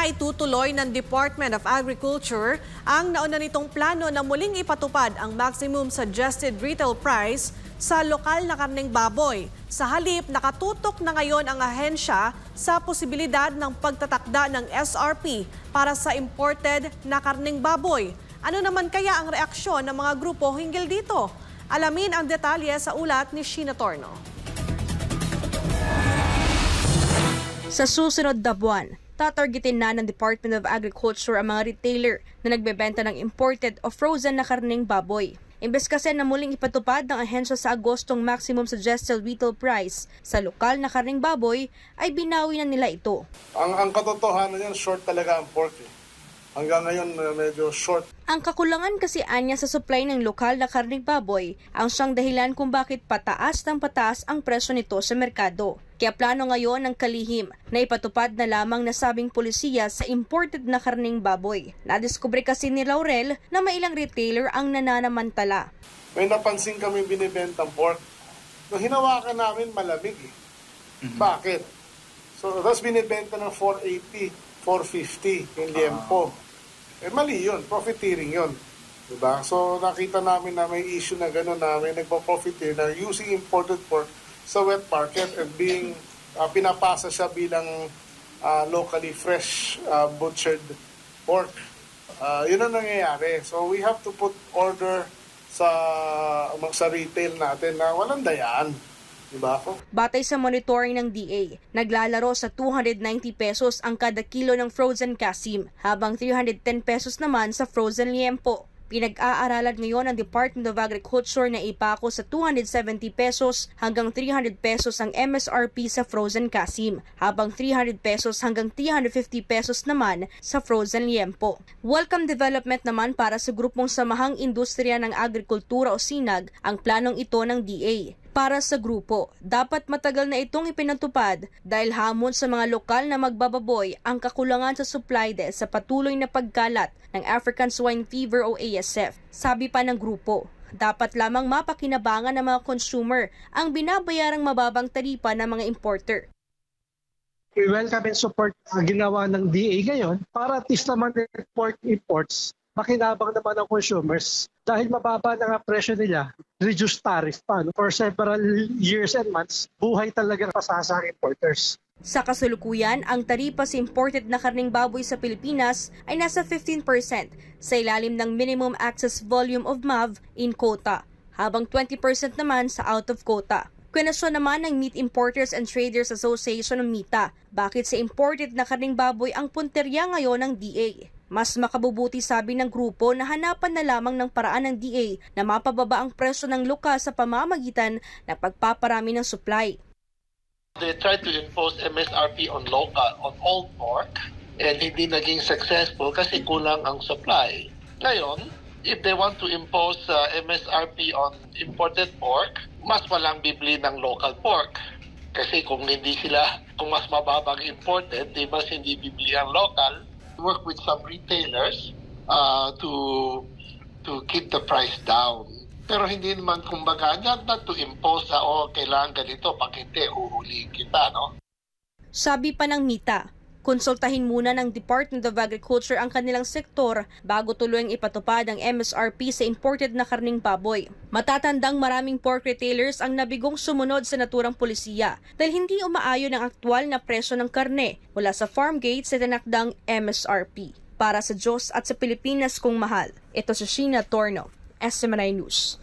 Naitutuloy ng Department of Agriculture ang nauna nitong plano na muling ipatupad ang maximum suggested retail price sa lokal na karneng baboy. Sa halip, nakatutok na ngayon ang ahensya sa posibilidad ng pagtatakda ng SRP para sa imported na karneng baboy. Ano naman kaya ang reaksyon ng mga grupo hinggil dito? Alamin ang detalye sa ulat ni Sheena Torno. Sa susunod na buwan, tatargetin na ng Department of Agriculture ang mga retailer na nagbebenta ng imported o frozen na karneng baboy. Imbes kasi na muling ipatupad ng ahensya sa Agostong maximum suggested retail price sa lokal na karneng baboy, ay binawi na nila ito. Ang katotohanan yan, short talaga ang pork. Hanggang ngayon, medyo short. Ang kakulangan kasi anya sa supply ng lokal na karneng baboy ang siyang dahilan kung bakit pataas ng pataas ang presyo nito sa merkado. Kaya plano ngayon ng kalihim na ipatupad na lamang nasabing polisiya sa imported na karneng baboy. Nadiskubre kasi ni Laurel na may ilang retailer ang nananamantala. May napansin kami binibentang pork. Nung hinawakan namin, malamig eh. Bakit? So, tapos binibenta ng 480, 450 yung liempo. Mali yun, profiteering yun. Diba? So nakita namin na may issue na gano'n na may nagpo-profiteer na using imported pork sa wet market and being pinapasa siya bilang locally fresh butchered pork. Yun ang nangyayari. So we have to put order sa retail natin na walang dayaan. Diba? Batay sa monitoring ng DA, naglalaro sa 290 pesos ang kada kilo ng frozen kasim, habang 310 pesos naman sa frozen liempo. Pinag-aaralan ngayon ng Department of Agriculture na ipako sa 270 pesos hanggang 300 pesos ang MSRP sa frozen kasim, habang 300 pesos hanggang 350 pesos naman sa frozen liempo. Welcome development naman para sa grupong Samahang Industriya ng Agrikultura o SINAG ang planong ito ng DA. Para sa grupo, dapat matagal na itong ipinatupad dahil hamon sa mga lokal na magbababoy ang kakulangan sa supply sa patuloy na pagkalat ng African Swine Fever o ASF. Sabi pa ng grupo, dapat lamang mapakinabangan ng mga consumer ang binabayarang mababang taripa ng mga importer. We welcome and support ang ginawa ng DA ngayon para at least naman pork imports makinabang naman ang consumers dahil mababa na nga presyo nila, reduced tariff pa. For several years and months, buhay talaga pasasa ang importers. Sa kasalukuyan, ang taripa sa imported na karneng baboy sa Pilipinas ay nasa 15% sa ilalim ng Minimum Access Volume of MAV in quota, habang 20% naman sa out of quota. Kwenasyon naman ng Meat Importers and Traders Association ng MITA, bakit sa imported na karneng baboy ang punterya ngayon ng DA? Mas makabubuti sabi ng grupo na hanapan na lamang ng paraan ng DA na mapababa ang presyo ng lokal sa pamamagitan ng pagpaparami ng supply. They tried to impose MSRP on all pork and hindi naging successful kasi kulang ang supply. Ngayon, if they want to impose MSRP on imported pork, mas walang bibili ng local pork. Kasi kung mas mababang imported, mas hindi bibili ang local. Work with some retailers to keep the price down. Pero hindi naman kumbaga not to impose na kailangan ganito, pag hindi huhulihin kita, no? Sabi pa ng MITA, konsultahin muna ng Department of Agriculture ang kanilang sektor bago tuluyang ipatupad ang MSRP sa imported na karneng baboy. Matatandang maraming pork retailers ang nabigong sumunod sa naturang polisiya dahil hindi umaayon ang aktwal na presyo ng karne mula sa farm gate sa tinakdang MSRP. Para sa Diyos at sa Pilipinas kung mahal, ito si Sheena Torno, SMNI News.